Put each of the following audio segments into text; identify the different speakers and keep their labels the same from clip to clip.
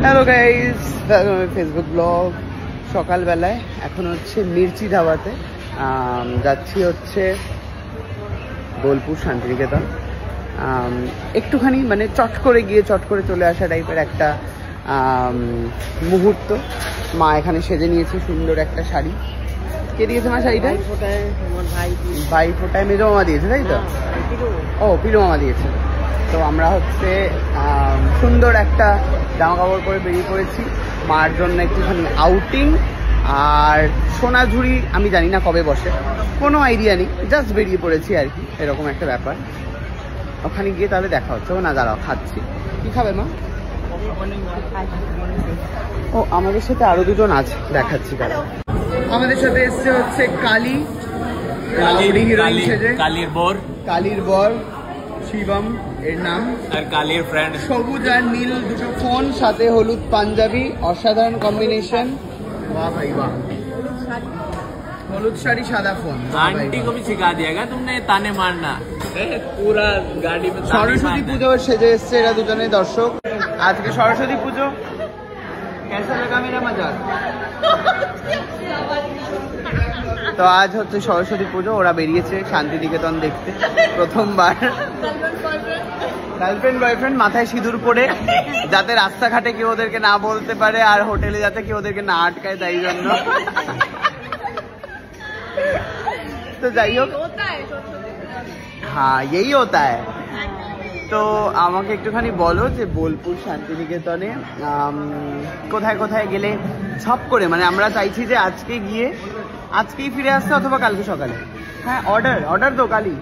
Speaker 1: Hello guys, Facebook blog. সকালবেলায় এখন হচ্ছে মির্চি ধাবাতে যাচ্ছি হচ্ছে বোলপুর শান্তিনিকেতন। একটুখানি মানে চট করে গিয়ে চট করে চলে আসা টাইপের একটা মুহূর্ত। মা এখানে সেজে নিয়েছে সুন্দর একটা শাড়ি। কে দিয়েছে মা শাড়িটা? ভাই ফোটায় মেজো মামা দিয়েছে, তাই তো? ও, পিরো মামা দিয়েছে। তো আমরা হচ্ছে সুন্দর একটা জামা কাপড় পরে বেরিয়ে পড়েছি মার জন্য একটুখানি আউটিং। আর সোনাঝুরি আমি জানি না কবে বসে, কোনো আইডিয়া নেই, জাস্ট বেরিয়ে পড়েছি আর কি, এরকম একটা ব্যাপার। ওখানে গিয়ে তাহলে দেখা হচ্ছে। ও না, দাঁড়াও, খাচ্ছি। কি খাবে মা? ও, আমাদের সাথে আরো দুজন আছে, দেখাচ্ছি। তারা আমাদের সাথে এসছে হচ্ছে কালীর বর শিবম এর নাম, আর কালীর ফ্রেন্ড সবুজ আর নীল দুটো ফোন, সাথে হলুদ পাঞ্জাবি, অসাধারণ কম্বিনেশন। वाह भाई वाह, হলুদ শাড়ি সাদা ফোন।
Speaker 2: आंटी को भी सिखा दिया तुमने ताने मारना पूरा गाड़ी में।
Speaker 1: সরস্বতী পুজো সেজে এসছে এরা দুজনে দর্শক। আজকে সরস্বতী পুজো, কেসা লাগা মেরা মজাক? তো আজ হচ্ছে সরস্বতী পুজো, ওরা বেরিয়েছে শান্তিনিকেতন দেখতে প্রথমবার। গার্লফ্রেন্ড বয়ফ্রেন্ড মাথায় সিঁদুর পরে, যাতে রাস্তাঘাটে কেউ ওদেরকে না বলতে পারে, আর হোটেলে যাতে কেউ ওদেরকে না আটকায়, তাই জন্য। তো যাই হোক, হ্যাঁ এই হতা হ্যায়। তো আমাকে একটুখানি বলো যে বোলপুর শান্তিনিকেতনে কোথায় কোথায় গেলে ছপ করে, মানে আমরা চাইছি যে আজকে গিয়ে আজকেই ফিরে আসতে অথবা কালকে সকালে। হ্যাঁ, অর্ডার তো কালই।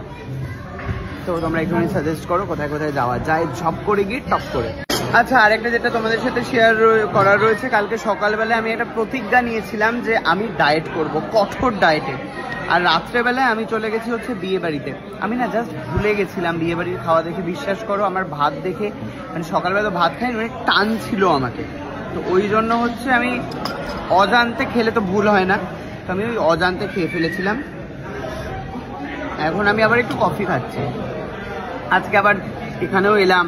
Speaker 1: তো তোমরা একটুখানি সাজেস্ট করো কোথায় কোথায় যাওয়া যায় ঝপ করে গিয়ে টপ করে। আচ্ছা, আরেকটা যেটা তোমাদের সাথে শেয়ার করার রয়েছে, কালকে সকালবেলায় আমি একটা প্রতিজ্ঞা নিয়েছিলাম যে আমি ডায়েট করব, কঠোর ডায়েটে। আর রাত্রেবেলায় আমি চলে গেছি হচ্ছে বিয়ে বাড়িতে। আমি না জাস্ট ভুলে গেছিলাম বিয়ে বাড়ির খাওয়া দেখে। বিশ্বাস করো, আমার ভাত দেখে, মানে সকালবেলা তো ভাত খাই, অনেক টান ছিল আমাকে। তো ওই জন্য হচ্ছে আমি অজান্তে, খেলে তো ভুল হয় না, তো আমি ওই অজান্তে খেয়ে ফেলেছিলাম। এখন আমি আবার একটু কফি খাচ্ছি। আজকে আবার এখানেও এলাম,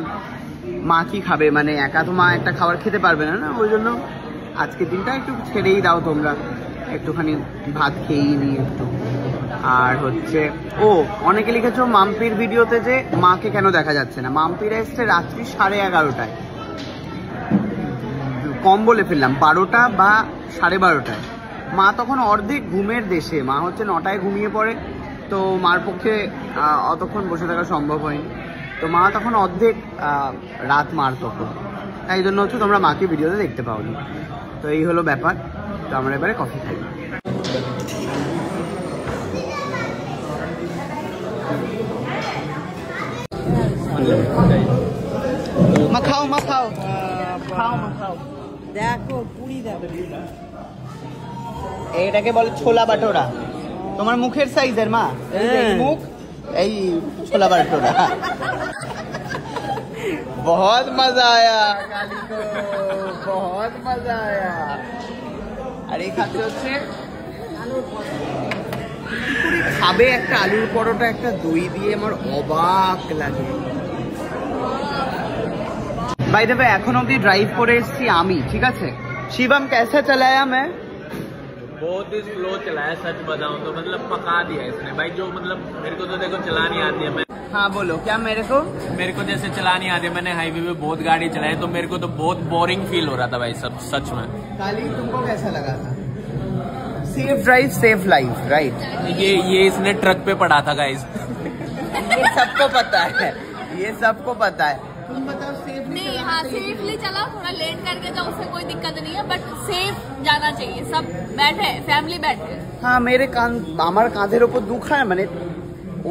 Speaker 1: মা কি খাবে, মানে একা তো মা একটা খাবার খেতে পারবে না, ওই জন্য আজকের দিনটা একটু ছেড়েই দাও তোমরা, একটুখানি ভাত খেয়েই নিই একটু। আর হচ্ছে অনেকে লিখেছো মাম্পির ভিডিওতে যে মাকে কেন দেখা যাচ্ছে না। মাম্পিরা এসছে রাত্রি 11:30টায়, কম বলে ফেললাম, 12টা বা 12:30টায়। মা তখন অর্ধেক ঘুমের দেশে, মা হচ্ছে 9টায় ঘুমিয়ে পড়ে, তো মার পক্ষে অতক্ষণ বসে থাকা সম্ভব হয়নি। তো মা তখন অর্ধেক রাত মার তখন, তাই জন্য হচ্ছে তোমরা মাকে ভিডিওতে দেখতে পাওনি। তো এই হলো ব্যাপার। তো আমরা এবারে কফি খাই। মাখাও দেখো পুরি দেখো, এটাকে বলে ছোলা বাটোরা। তোমার মুখের সাইজের মা, এই মুখ, এই ছোলা বাটোরা। बहुत मजा आया काली को, बहुत मजा आया। আর এই খাচ্ছে হচ্ছে খাবে একটা আলুর পরোটা, একটা দই দিয়ে, আমার অবাক লাগে। বাই দ্য ওয়ে, এখন অব্দি ড্রাইভ করে এসেছি আমি, ঠিক আছে? শিবম कैसा चलाया मैं?
Speaker 2: बहुत ही स्लो चलाया, सच बताऊं तो मतलब पका दिया इसने भाई। जो मतलब मेरे को तो देखो चलानी आती है, मैं
Speaker 1: हाँ बोलो क्या? मेरे को
Speaker 2: जैसे चलानी आती है, मैंने हाईवे पे बहुत गाड़ी चलाई, तो मेरे को तो बहुत बोरिंग फील हो रहा था भाई, सब सच में।
Speaker 1: काली, तुमको कैसा लगा था? Safe drive safe life, right?
Speaker 2: ये इसने ट्रक पे पढ़ा था गाइस।
Speaker 1: ये सबको पता है, ये सबको पता है। तुम बताओ सेफ
Speaker 3: नहीं? हाँ, सेफली चलाओ, थोड़ा लेट करके जाओ, उससे कोई दिक्कत नहीं है, बट सेफ जाना चाहिए। सब बैठे, फैमिली बैठे।
Speaker 1: हाँ, আমার কাঁধের ওপর দুখানা, মানে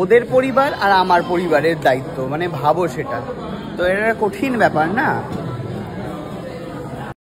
Speaker 1: ওদের পরিবার আর আমার পরিবারের দায়িত্ব, মানে ভাবো সেটা। তো এটা কঠিন ব্যাপার না।